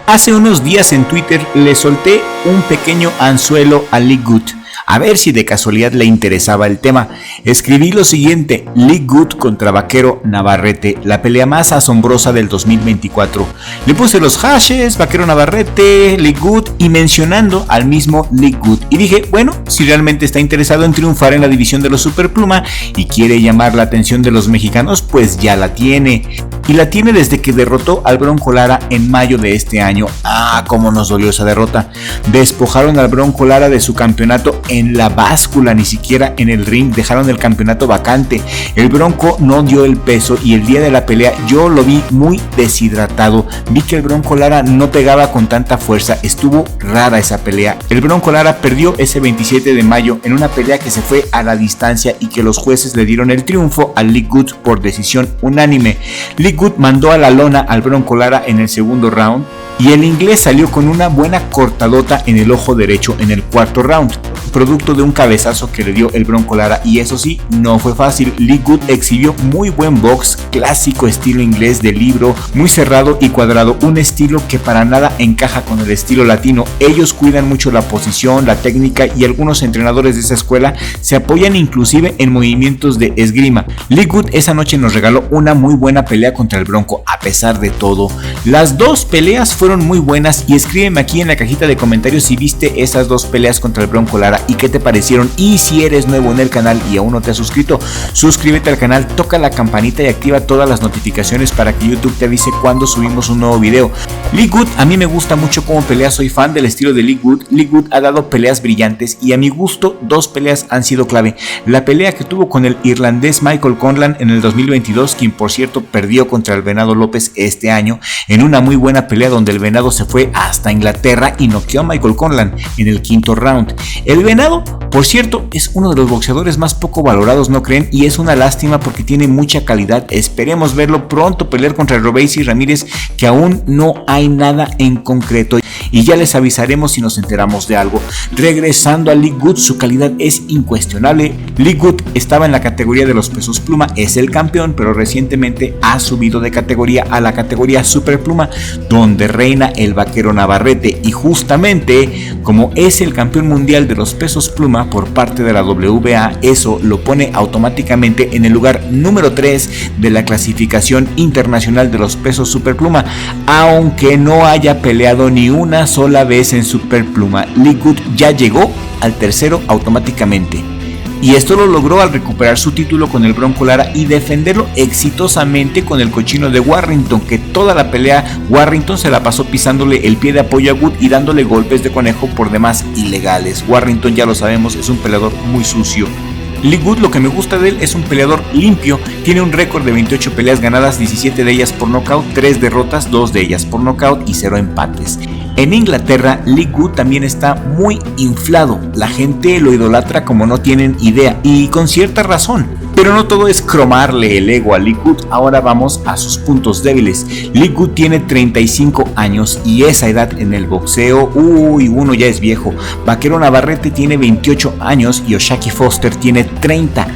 Hace unos días en Twitter le solté un pequeño anzuelo a Lee Good, a ver si de casualidad le interesaba el tema. Escribí lo siguiente: Lee Good contra Vaquero Navarrete, la pelea más asombrosa del 2024. Le puse los hashes, Vaquero Navarrete, Lee Good, y mencionando al mismo Lee Good. Y dije, bueno, si realmente está interesado en triunfar en la división de los superpluma y quiere llamar la atención de los mexicanos, pues ya la tiene. Y la tiene desde que derrotó al Bronco Lara en mayo de este año. Cómo nos dolió esa derrota. Despojaron al Bronco Lara de su campeonato en la báscula, ni siquiera en el ring, dejaron el campeonato vacante. El Bronco no dio el peso y el día de la pelea yo lo vi muy deshidratado. Vi que el Bronco Lara no pegaba con tanta fuerza, estuvo rara esa pelea. El Bronco Lara perdió ese 27 de mayo en una pelea que se fue a la distancia y que los jueces le dieron el triunfo a Lee Good por decisión unánime. Lee Good mandó a la lona al Bronco Lara en el segundo round y el inglés salió con una buena cortadota en el ojo derecho en el cuarto round, producto de un cabezazo que le dio el Bronco Lara, y eso sí, no fue fácil. Lee Good exhibió muy buen box, clásico estilo inglés de libro, muy cerrado y cuadrado, un estilo que para nada encaja con el estilo latino. Ellos cuidan mucho la posición, la técnica, y algunos entrenadores de esa escuela se apoyan inclusive en movimientos de esgrima. Lee Good esa noche nos regaló una muy buena pelea contra el Bronco, a pesar de todo. Las dos peleas fueron muy buenas, y escríbeme aquí en la cajita de comentarios si viste esas dos peleas contra el Bronco Lara y qué te parecieron. Y si eres nuevo en el canal y aún no te has suscrito, suscríbete al canal, toca la campanita y activa todas las notificaciones para que YouTube te avise cuando subimos un nuevo video. Lee Good, a mí me gusta mucho cómo pelea, soy fan del estilo de Lee Good. Lee Good ha dado peleas brillantes y a mi gusto dos peleas han sido clave. La pelea que tuvo con el irlandés Michael Conlan en el 2022, quien por cierto perdió contra el Venado López este año en una muy buena pelea donde el Venado se fue hasta Inglaterra y noqueó a Michael Conlan en el quinto round. El Venado, por cierto, es uno de los boxeadores más poco valorados, ¿no creen? Y es una lástima porque tiene mucha calidad. Esperemos verlo pronto pelear contra el Robeisy Ramírez, que aún no hay nada en concreto. Y ya les avisaremos si nos enteramos de algo. Regresando a Lee Good, su calidad es incuestionable. Lee Good estaba en la categoría de los pesos pluma, es el campeón, pero recientemente ha subido de categoría a la categoría superpluma, donde reina el Vaquero Navarrete. Y justamente como es el campeón mundial de los pesos pluma por parte de la WBA, eso lo pone automáticamente en el lugar número 3 de la clasificación internacional de los pesos superpluma, aunque no haya peleado ni una sola vez en superpluma. Lee Good ya llegó al tercero automáticamente. Y esto lo logró al recuperar su título con el Bronco Lara y defenderlo exitosamente con el cochino de Warrington, que toda la pelea Warrington se la pasó pisándole el pie de apoyo a Good y dándole golpes de conejo por demás ilegales. Warrington, ya lo sabemos, es un peleador muy sucio. Lee Good, lo que me gusta de él, es un peleador limpio, tiene un récord de 28 peleas ganadas, 17 de ellas por nocaut, 3 derrotas, 2 de ellas por nocaut y 0 empates. En Inglaterra, Lee Good también está muy inflado, la gente lo idolatra como no tienen idea, y con cierta razón. Pero no todo es cromarle el ego a Lee Good. Ahora vamos a sus puntos débiles. Lee Good tiene 35 años y esa edad en el boxeo, uno ya es viejo. Vaquero Navarrete tiene 28 años y O'Shaquie Foster tiene 30.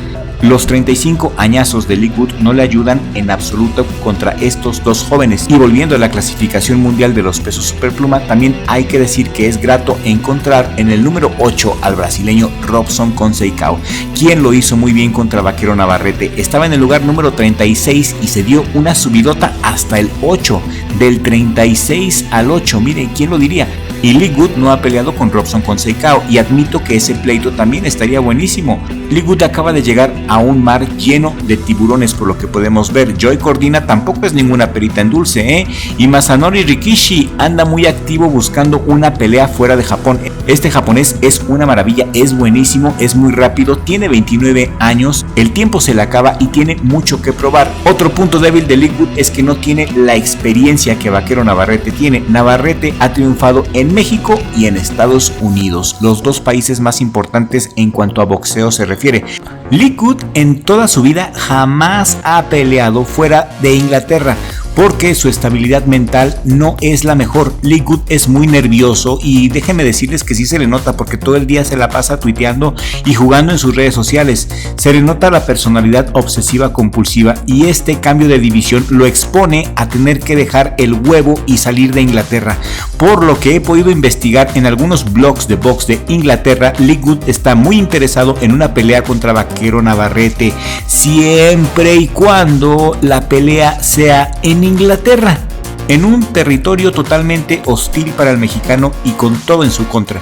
Los 35 añazos de Lee Good no le ayudan en absoluto contra estos dos jóvenes. Y volviendo a la clasificación mundial de los pesos superpluma, también hay que decir que es grato encontrar en el número 8 al brasileño Robson Conceição, quien lo hizo muy bien contra Vaquero Navarrete. Estaba en el lugar número 36 y se dio una subidota hasta el 8, del 36 al 8, miren, ¿quién lo diría? Y Lee Good no ha peleado con Robson Conceição y admito que ese pleito también estaría buenísimo. Lee Good acaba de llegar a un mar lleno de tiburones por lo que podemos ver. Joy Cordina tampoco es ninguna perita en dulce, y Masanori Rikishi anda muy activo buscando una pelea fuera de Japón. Este japonés es una maravilla, es buenísimo, es muy rápido, tiene 29 años, el tiempo se le acaba y tiene mucho que probar. Otro punto débil de Lee Good es que no tiene la experiencia que Vaquero Navarrete tiene. Navarrete ha triunfado en México y en Estados Unidos, los dos países más importantes en cuanto a boxeo se refiere. Lee Good en toda su vida jamás ha peleado fuera de Inglaterra. porque su estabilidad mental no es la mejor. Lee Good es muy nervioso y déjenme decirles que sí se le nota, porque todo el día se la pasa tuiteando y jugando en sus redes sociales. Se le nota la personalidad obsesiva compulsiva y este cambio de división lo expone a tener que dejar el huevo y salir de Inglaterra. Por lo que he podido investigar en algunos blogs de box de Inglaterra, Lee Good está muy interesado en una pelea contra Vaquero Navarrete, siempre y cuando la pelea sea en Inglaterra, en un territorio totalmente hostil para el mexicano y con todo en su contra.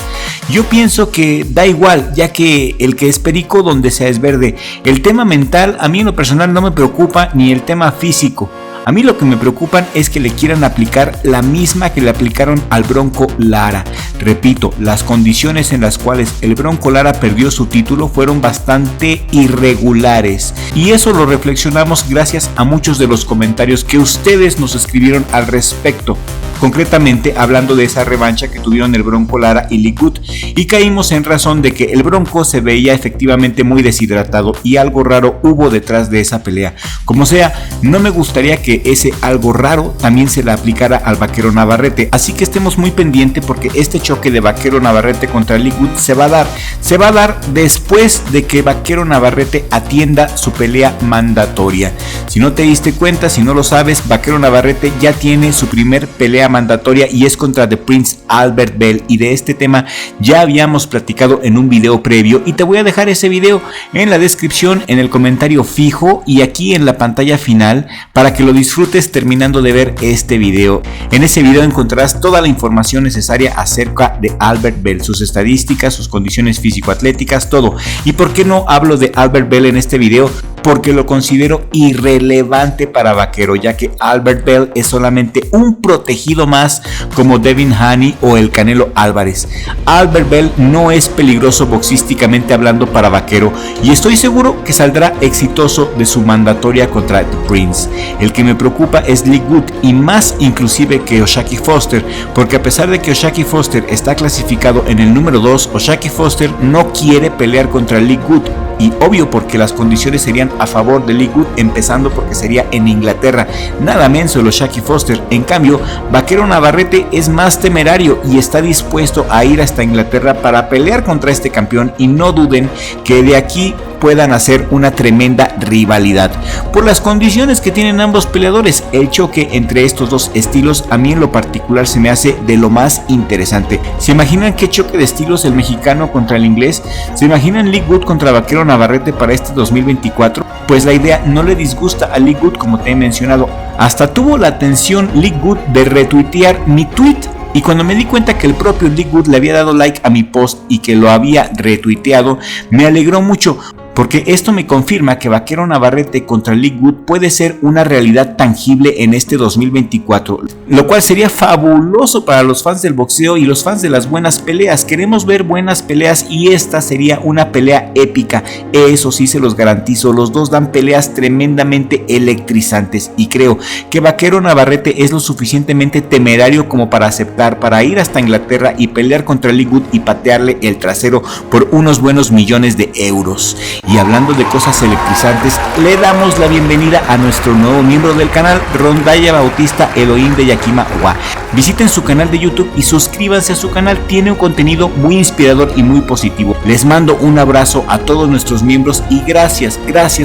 Yo pienso que da igual, ya que el que es perico donde sea es verde. El tema mental a mí en lo personal no me preocupa, ni el tema físico. A mí lo que me preocupan es que le quieran aplicar la misma que le aplicaron al Bronco Lara. Repito, las condiciones en las cuales el Bronco Lara perdió su título fueron bastante irregulares. Y eso lo reflexionamos gracias a muchos de los comentarios que ustedes nos escribieron al respecto. Concretamente hablando de esa revancha que tuvieron el Bronco Lara y Lee Good, y caímos en razón de que el Bronco se veía efectivamente muy deshidratado y algo raro hubo detrás de esa pelea. Como sea, no me gustaría que ese algo raro también se le aplicara al Vaquero Navarrete, así que estemos muy pendientes porque este choque de Vaquero Navarrete contra Lee Good se va a dar después de que Vaquero Navarrete atienda su pelea mandatoria. Si no te diste cuenta, si no lo sabes, Vaquero Navarrete ya tiene su primer pelea mandatoria y es contra The Prince Albert Bell, y de este tema ya habíamos platicado en un video previo y te voy a dejar ese video en la descripción, en el comentario fijo y aquí en la pantalla final para que lo disfrutes terminando de ver este video. En ese video encontrarás toda la información necesaria acerca de Albert Bell, sus estadísticas, sus condiciones físico-atléticas, todo. ¿Y por qué no hablo de Albert Bell en este video? Porque lo considero irrelevante para Vaquero, ya que Albert Bell es solamente un protegido más como Devin Haney o el Canelo Álvarez. Albert Bell no es peligroso boxísticamente hablando para Vaquero y estoy seguro que saldrá exitoso de su mandatoria contra The Prince. El que me preocupa es Lee Good y más inclusive que O'Shaquie Foster, porque a pesar de que O'Shaquie Foster está clasificado en el número 2, O'Shaquie Foster no quiere pelear contra Lee Good. Y obvio porque las condiciones serían a favor de Lee Good, empezando porque sería en Inglaterra. Nada menso el O'Shaquie Foster. En cambio, Vaquero Navarrete es más temerario y está dispuesto a ir hasta Inglaterra para pelear contra este campeón, y no duden que de aquí puedan hacer una tremenda rivalidad. Por las condiciones que tienen ambos peleadores, el choque entre estos dos estilos a mí en lo particular se me hace de lo más interesante. ¿Se imaginan qué choque de estilos el mexicano contra el inglés? ¿Se imaginan Lee Good contra Vaquero Navarrete para este 2024? Pues la idea no le disgusta a Lee Good, como te he mencionado. Hasta tuvo la atención Lee Good de retuitear mi tweet. Y cuando me di cuenta que el propio Lee Good le había dado like a mi post y que lo había retuiteado, me alegró mucho, porque esto me confirma que Vaquero Navarrete contra Lee Good puede ser una realidad tangible en este 2024, lo cual sería fabuloso para los fans del boxeo y los fans de las buenas peleas. Queremos ver buenas peleas y esta sería una pelea épica, eso sí se los garantizo. Los dos dan peleas tremendamente electrizantes y creo que Vaquero Navarrete es lo suficientemente temerario como para aceptar, para ir hasta Inglaterra y pelear contra Lee Good y patearle el trasero por unos buenos millones de euros. Y hablando de cosas electrizantes, le damos la bienvenida a nuestro nuevo miembro del canal, Rondalla Bautista Elohim de Yakima Owa. Visiten su canal de YouTube y suscríbanse a su canal, tiene un contenido muy inspirador y muy positivo. Les mando un abrazo a todos nuestros miembros y gracias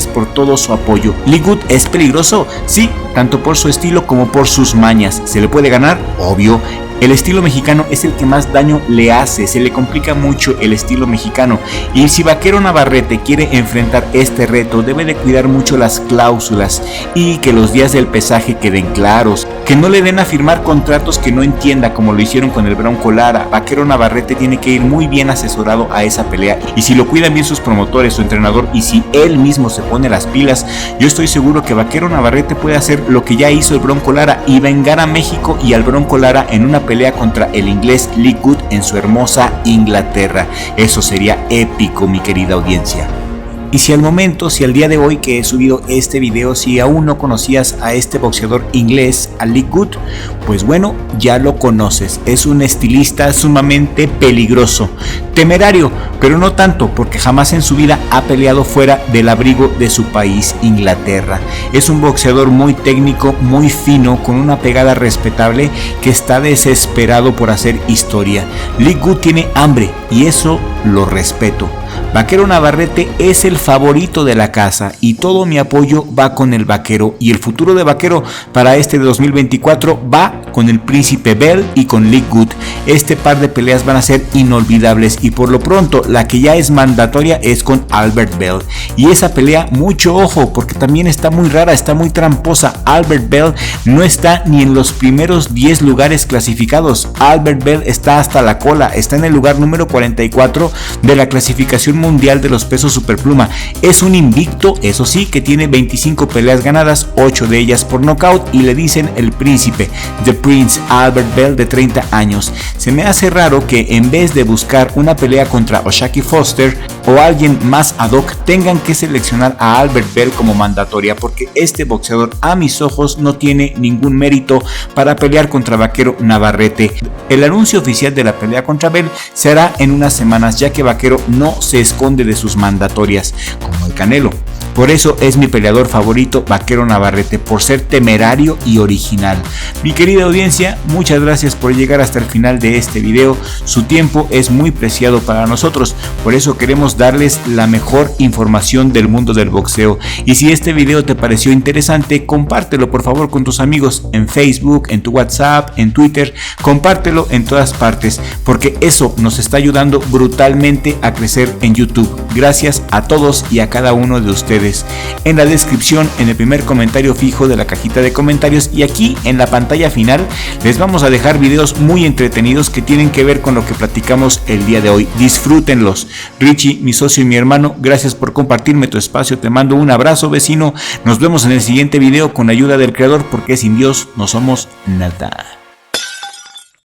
por todo su apoyo. Lee Good es peligroso, sí, tanto por su estilo como por sus mañas. ¿Se le puede ganar? Obvio. El estilo mexicano es el que más daño le hace, se le complica mucho el estilo mexicano, y si Vaquero Navarrete quiere enfrentar este reto debe de cuidar mucho las cláusulas y que los días del pesaje queden claros, que no le den a firmar contratos que no entienda como lo hicieron con el Bronco Lara. Vaquero Navarrete tiene que ir muy bien asesorado a esa pelea, y si lo cuidan bien sus promotores, su entrenador, y si él mismo se pone las pilas, yo estoy seguro que Vaquero Navarrete puede hacer lo que ya hizo el Bronco Lara y vengar a México y al Bronco Lara en una pelea contra el inglés Lee Good en su hermosa Inglaterra. Eso sería épico, mi querida audiencia. Y si al día de hoy que he subido este video, si aún no conocías a este boxeador inglés, a Lee Good, pues bueno, ya lo conoces. Es un estilista sumamente peligroso, temerario, pero no tanto, porque jamás en su vida ha peleado fuera del abrigo de su país, Inglaterra. Es un boxeador muy técnico, muy fino, con una pegada respetable, que está desesperado por hacer historia. Lee Good tiene hambre y eso lo respeto. Vaquero Navarrete es el favorito de la casa y todo mi apoyo va con el Vaquero, y el futuro de Vaquero para este de 2024 va con el Príncipe Bell y con Lee Good. Este par de peleas van a ser inolvidables, y por lo pronto la que ya es mandatoria es con Albert Bell, y esa pelea mucho ojo porque también está muy rara, está muy tramposa. Albert Bell no está ni en los primeros 10 lugares clasificados. Albert Bell está hasta la cola, está en el lugar número 44 de la clasificación mundial de los pesos superpluma. Es un invicto, eso sí, que tiene 25 peleas ganadas, 8 de ellas por nocaut, y le dicen el príncipe, The Prince, Albert Bell, de 30 años. Se me hace raro que en vez de buscar una pelea contra O'Shaquie Foster o alguien más ad hoc, tengan que seleccionar a Albert Bell como mandatoria, porque este boxeador a mis ojos no tiene ningún mérito para pelear contra Vaquero Navarrete. El anuncio oficial de la pelea contra Bell se hará en unas semanas, ya que Vaquero no se esconde de sus mandatorias, como el Canelo. Por eso es mi peleador favorito, Vaquero Navarrete, por ser temerario y original. Mi querida audiencia, muchas gracias por llegar hasta el final de este video. Su tiempo es muy preciado para nosotros, por eso queremos darles la mejor información del mundo del boxeo. Y si este video te pareció interesante, compártelo por favor con tus amigos en Facebook, en tu WhatsApp, en Twitter. Compártelo en todas partes, porque eso nos está ayudando brutalmente a crecer en YouTube. Gracias a todos y a cada uno de ustedes. En la descripción, en el primer comentario fijo de la cajita de comentarios, y aquí en la pantalla final, les vamos a dejar videos muy entretenidos que tienen que ver con lo que platicamos el día de hoy. Disfrútenlos. Richie, mi socio y mi hermano, gracias por compartirme tu espacio. Te mando un abrazo, vecino. Nos vemos en el siguiente video con ayuda del creador, porque sin Dios no somos nada.